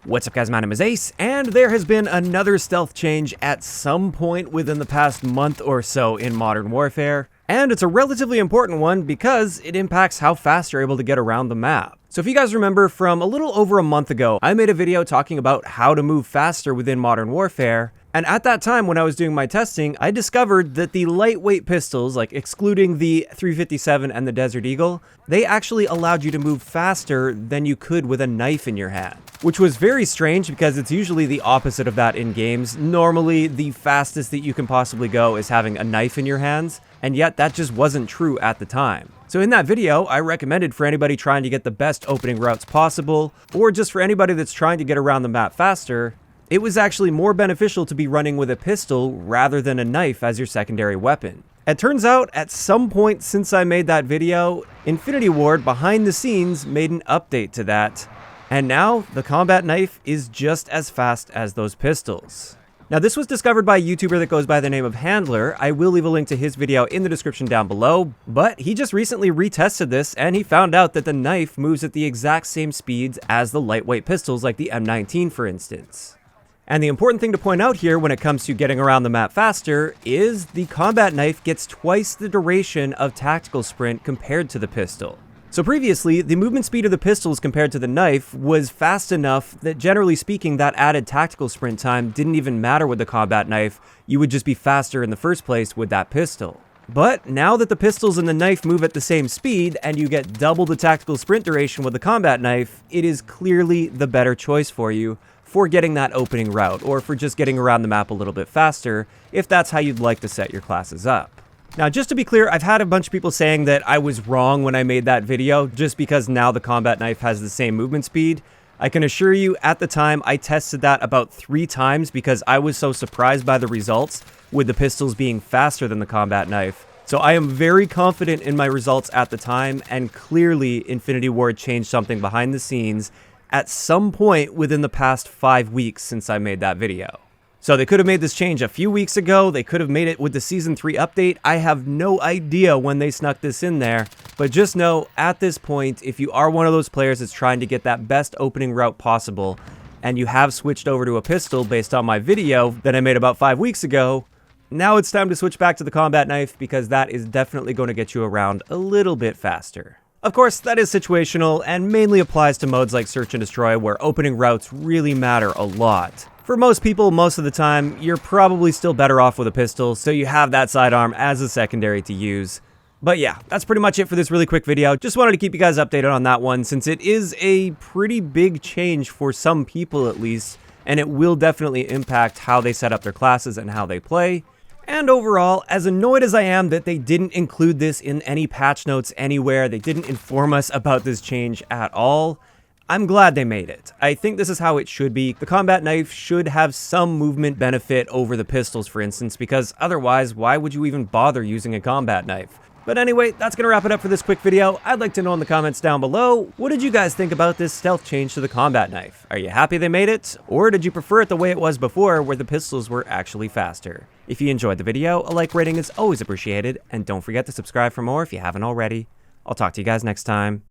What's up guys, my name is Ace, and there has been another stealth change at some point within the past month or so in Modern Warfare, and it's a relatively important one because it impacts how fast you're able to get around the map. So if you guys remember from a little over a month ago, I made a video talking about how to move faster within Modern Warfare, and at that time when I was doing my testing, I discovered that the lightweight pistols, like excluding the 357 and the Desert Eagle, they actually allowed you to move faster than you could with a knife in your hand. Which was very strange because it's usually the opposite of that in games. Normally, the fastest that you can possibly go is having a knife in your hands, and yet that just wasn't true at the time. So in that video, I recommended for anybody trying to get the best opening routes possible, or just for anybody that's trying to get around the map faster, it was actually more beneficial to be running with a pistol rather than a knife as your secondary weapon. It turns out, at some point since I made that video, Infinity Ward behind the scenes made an update to that, and now the combat knife is just as fast as those pistols. Now this was discovered by a YouTuber that goes by the name of Handler. I will leave a link to his video in the description down below, but he just recently retested this and he found out that the knife moves at the exact same speeds as the lightweight pistols like the M19 for instance. And the important thing to point out here when it comes to getting around the map faster is the combat knife gets twice the duration of tactical sprint compared to the pistol. So previously, the movement speed of the pistols compared to the knife was fast enough that generally speaking that added tactical sprint time didn't even matter with the combat knife, you would just be faster in the first place with that pistol. But now that the pistols and the knife move at the same speed and you get double the tactical sprint duration with the combat knife, it is clearly the better choice for you for getting that opening route or for just getting around the map a little bit faster if that's how you'd like to set your classes up. Now, just to be clear, I've had a bunch of people saying that I was wrong when I made that video just because now the combat knife has the same movement speed. I can assure you at the time I tested that about 3 times because I was so surprised by the results with the pistols being faster than the combat knife. So I am very confident in my results at the time, and clearly Infinity Ward changed something behind the scenes at some point within the past 5 weeks since I made that video. So they could have made this change a few weeks ago, they could have made it with the Season 3 update, I have no idea when they snuck this in there, but just know, at this point, if you are one of those players that's trying to get that best opening route possible, and you have switched over to a pistol based on my video that I made about 5 weeks ago, now it's time to switch back to the combat knife because that is definitely going to get you around a little bit faster. Of course, that is situational and mainly applies to modes like Search and Destroy where opening routes really matter a lot. For most people, most of the time, you're probably still better off with a pistol, so you have that sidearm as a secondary to use. But yeah, that's pretty much it for this really quick video. Just wanted to keep you guys updated on that one since it is a pretty big change for some people at least, and it will definitely impact how they set up their classes and how they play. And overall, as annoyed as I am that they didn't include this in any patch notes anywhere, they didn't inform us about this change at all, I'm glad they made it. I think this is how it should be. The combat knife should have some movement benefit over the pistols, for instance, because otherwise, why would you even bother using a combat knife? But anyway, that's gonna wrap it up for this quick video. I'd like to know in the comments down below, what did you guys think about this stealth change to the combat knife? Are you happy they made it? Or did you prefer it the way it was before, where the pistols were actually faster? If you enjoyed the video, a like rating is always appreciated, and don't forget to subscribe for more if you haven't already. I'll talk to you guys next time.